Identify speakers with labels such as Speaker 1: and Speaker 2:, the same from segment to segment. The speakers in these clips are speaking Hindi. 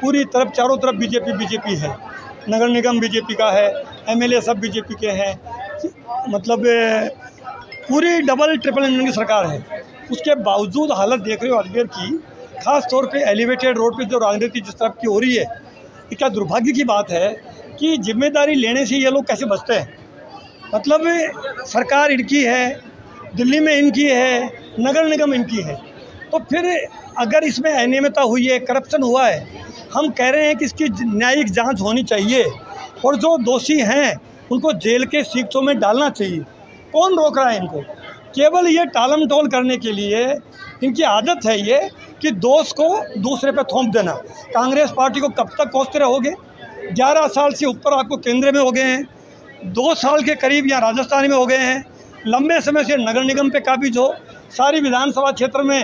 Speaker 1: पूरी तरफ चारों तरफ बीजेपी है। नगर निगम बीजेपी का है, एमएलए सब बीजेपी के हैं, मतलब पूरी डबल ट्रिपल इंजन की सरकार है। उसके बावजूद हालत देख रहे हो अजमेर की, खास तौर पे एलिवेटेड रोड पे जो राजनीति जिस तरह की हो रही है, ये क्या दुर्भाग्य की बात है कि जिम्मेदारी लेने से ये लोग कैसे बचते हैं। मतलब सरकार इनकी है, दिल्ली में इनकी है, नगर निगम इनकी है, तो फिर अगर इसमें अनियमितता हुई है, करप्शन हुआ है, हम कह रहे हैं कि इसकी न्यायिक जांच होनी चाहिए और जो दोषी हैं उनको जेल के सीटों में डालना चाहिए। कौन रोक रहा है इनको? केवल ये टालम टोल करने के लिए इनकी आदत है ये कि दोष को दूसरे पे थोप देना। कांग्रेस पार्टी को कब तक कोसते रहोगे? 11 साल से ऊपर आपको केंद्र में हो गए हैं, 2 साल के करीब यहाँ राजस्थान में हो गए हैं, लंबे समय से नगर निगम पे काबिज हो, सारी विधानसभा क्षेत्र में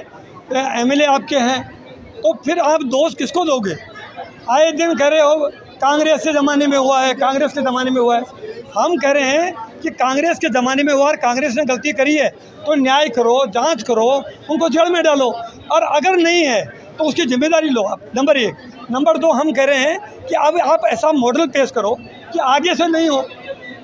Speaker 1: एमएलए आपके हैं, तो फिर आप दोष किसको दोगे? आए दिन कह रहे हो कांग्रेस के ज़माने में हुआ है, कांग्रेस के ज़माने में हुआ है। हम कह रहे हैं कि कांग्रेस के ज़माने में हुआ और कांग्रेस ने गलती करी है तो न्याय करो, जांच करो, उनको जेल में डालो, और अगर नहीं है तो उसकी जिम्मेदारी लो आप, नंबर 1। नंबर 2, हम कह रहे हैं कि अब आप ऐसा मॉडल पेश करो कि आगे से नहीं हो।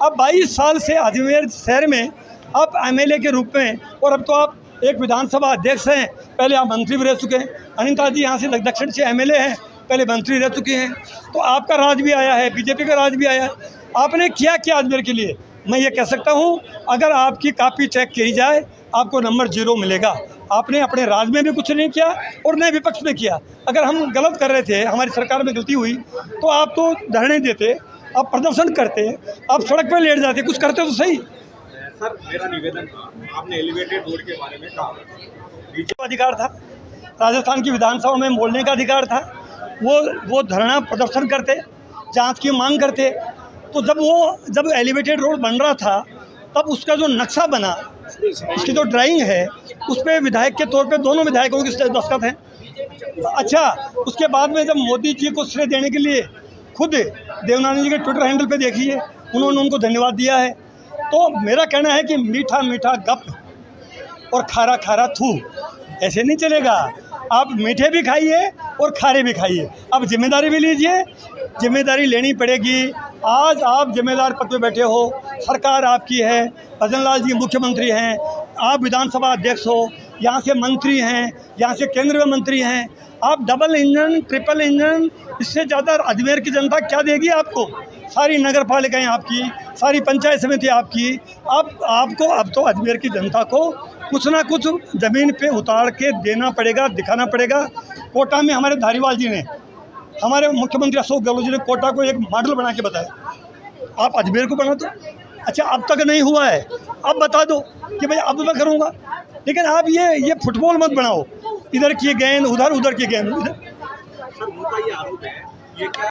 Speaker 1: अब 22 साल से अजमेर शहर में आप एमएलए के रूप में, और अब तो आप एक विधानसभा अध्यक्ष हैं, पहले आप मंत्री भी रह चुके हैं। अनिता जी यहाँ से दक्षिण से एमएलए हैं, पहले मंत्री रह चुके हैं, तो आपका राज भी आया है, बीजेपी का राज भी आया है। आपने किया क्या अजमेर के लिए? मैं ये कह सकता हूँ, अगर आपकी कापी चेक की जाए आपको नंबर 0 मिलेगा। आपने अपने राज में भी कुछ नहीं किया और न विपक्ष में किया। अगर हम गलत कर रहे थे, हमारी सरकार में गलती हुई, तो आप तो धरने देते, आप प्रदर्शन करते, आप सड़क पर लेट जाते, कुछ करते तो सही।
Speaker 2: सर, मेरा निवेदन था, आपने एलिवेटेड रोड के बारे में कहा,
Speaker 1: बीजेपी अधिकार था, राजस्थान की विधानसभा में बोलने का अधिकार था, वो धरना प्रदर्शन करते, जांच की मांग करते। तो जब एलिवेटेड रोड बन रहा था, तब उसका जो नक्शा बना, उसकी जो ड्राइंग है, उस पर विधायक के तौर पे दोनों विधायकों की दस्तखत हैं। अच्छा, उसके बाद में जब मोदी जी को श्रेय देने के लिए खुद देवनानी जी के ट्विटर हैंडल पे देखिए, उन्होंने उनको धन्यवाद दिया है। तो मेरा कहना है कि मीठा मीठा गप और खारा खारा थू, ऐसे नहीं चलेगा। आप मीठे भी खाइए और खारे भी खाइए। अब जिम्मेदारी भी लीजिए, जिम्मेदारी लेनी पड़ेगी। आज आप जिम्मेदार पद पे बैठे हो, सरकार आपकी है, भजन लाल जी मुख्यमंत्री हैं, आप विधानसभा अध्यक्ष हो, यहाँ से मंत्री हैं, यहाँ से केंद्र में मंत्री हैं। आप डबल इंजन, ट्रिपल इंजन, इससे ज़्यादा अजमेर की जनता क्या देगी आपको? सारी नगर पालिकाएँ आपकी, सारी पंचायत समिति आपकी। आपको अब तो अजमेर की जनता को कुछ ना कुछ ज़मीन पे उतार के देना पड़ेगा, दिखाना पड़ेगा। कोटा में हमारे धारीवाल जी ने, हमारे मुख्यमंत्री अशोक गहलोत जी ने कोटा को एक मॉडल बना के बताया। आप अजमेर को बना दो। अच्छा, अब तक नहीं हुआ है, अब बता दो कि भाई अब मैं करूँगा। लेकिन आप ये फुटबॉल मत बनाओ, इधर की गेंद उधर, उधर की गेंद इधर।
Speaker 2: सर, उनका ये आरोप है, ये क्या